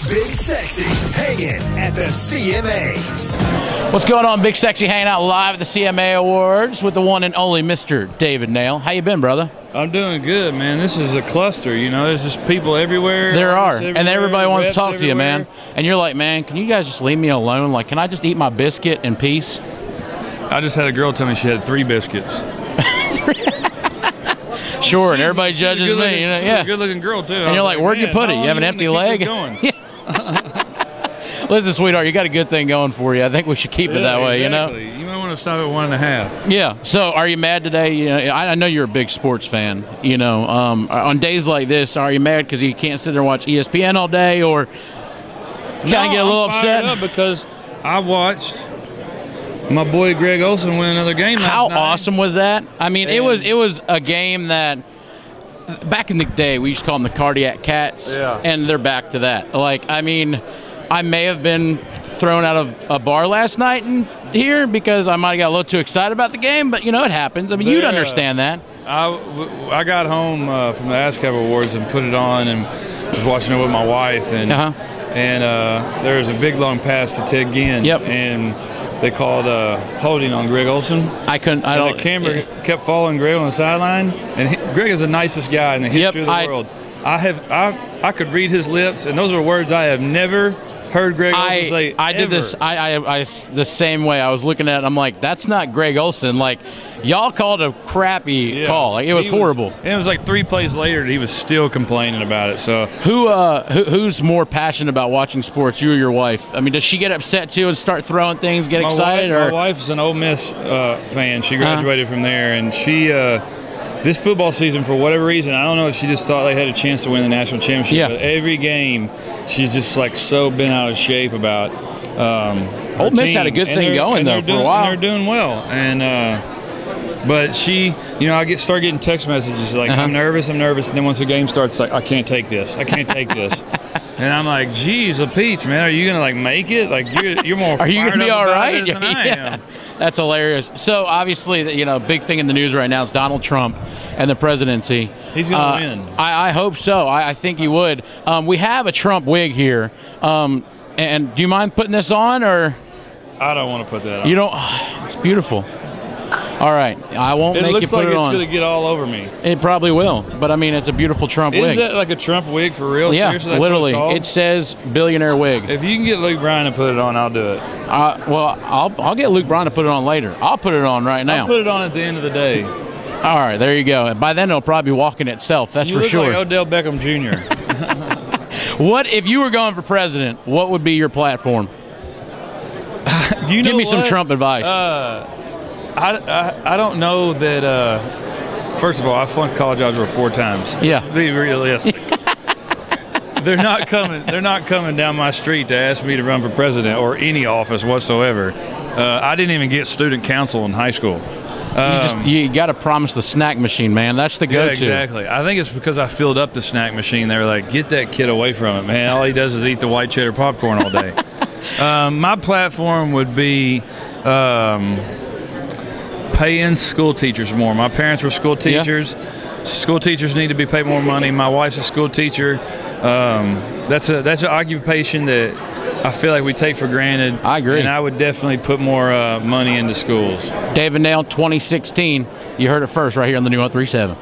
Big Sexy hanging at the CMAs. What's going on, Big Sexy, hanging out live at the CMA Awards with the one and only Mr. David Nail. How you been, brother? I'm doing good, man. This is a cluster, you know. There's just people everywhere. There are, and everybody wants to talk to you, man. And you're like, man, can you guys just leave me alone? Like, can I just eat my biscuit in peace? I just had a girl tell me she had 3 biscuits. Sure, and everybody judges me. You know, yeah, good-looking girl too. And you're like, where'd you put it? You have an empty leg? Listen, sweetheart, you got a good thing going for you. I think we should keep it that way. Exactly. You know. You might want to stop at 1.5. Yeah. So, are you mad today? You know, I know you're a big sports fan. You know, on days like this, are you mad because you can't sit there and watch ESPN all day, or kind of get a little upset? Up because I watched my boy Greg Olsen win another game last How night. awesome was that? I mean, it was a game that back in the day we used to call them the cardiac cats, and they're back to that. Like, I mean, I may have been thrown out of a bar last night and here because I might have got a little too excited about the game, but you know, it happens. I mean, you'd understand that. I got home from the ASCAP Awards and put it on and was watching it with my wife, and there was a big long pass to Ted Ginn. Yep. And they called holding on Greg Olsen. The camera kept following Greg on the sideline, and Greg is the nicest guy in the history of the world. I could read his lips, and those are words I have never heard Greg Olsen say. I did this. I the same way. I was looking at it. I'm like, that's not Greg Olsen. Like, y'all called a crappy call. Like, it was horrible. And it was like 3 plays later that he was still complaining about it. So who's more passionate about watching sports, you or your wife? I mean, does she get upset too and start throwing things, get excited? My wife's an Ole Miss fan. She graduated from there, and she. This football season, for whatever reason, I don't know if she just thought they had a chance to win the national championship. But every game, she's just like so been out of shape about. Ole Miss had a good thing going though for a while. They're doing well, and but she, you know, I start getting text messages like, I'm nervous, and then once the game starts, like, I can't take this, and I'm like, geez, Pete, man, are you gonna like make it? Like, you're more. Are you gonna be all right? Than I am. That's hilarious. So obviously, you know, big thing in the news right now is Donald Trump and the presidency. He's going to win. I hope so. I think he would. We have a Trump wig here. And do you mind putting this on, or? I don't want to put that on. You don't? It's beautiful. All right, I won't make you put it on. It looks like it's going to get all over me. It probably will, but I mean, it's a beautiful Trump wig. Is that like a Trump wig for real? Yeah, seriously, that's literally. what it's called? It says billionaire wig. If you can get Luke Bryan to put it on, I'll do it. Well, I'll get Luke Bryan to put it on later. I'll put it on right now. I'll put it on at the end of the day. All right, there you go. By then, it'll probably be walking itself. That's for sure. You look like Odell Beckham Jr. What if you were going for president? What would be your platform? Give me some Trump advice. I don't know that. First of all, I flunked college algebra 4 times. Yeah. Let's be realistic. They're not coming. They're not coming down my street to ask me to run for president or any office whatsoever. I didn't even get student council in high school. You got to promise the snack machine, man. That's the go-to. Yeah, exactly. I think it's because I filled up the snack machine. They were like, "Get that kid away from it, man. All he does is eat the white cheddar popcorn all day." My platform would be paying school teachers more. My parents were school teachers. Yeah. School teachers need to be paid more money. My wife's a school teacher. That's an occupation that I feel like we take for granted. I agree. And I would definitely put more money into schools. David Nail, 2016. You heard it first right here on the new 137.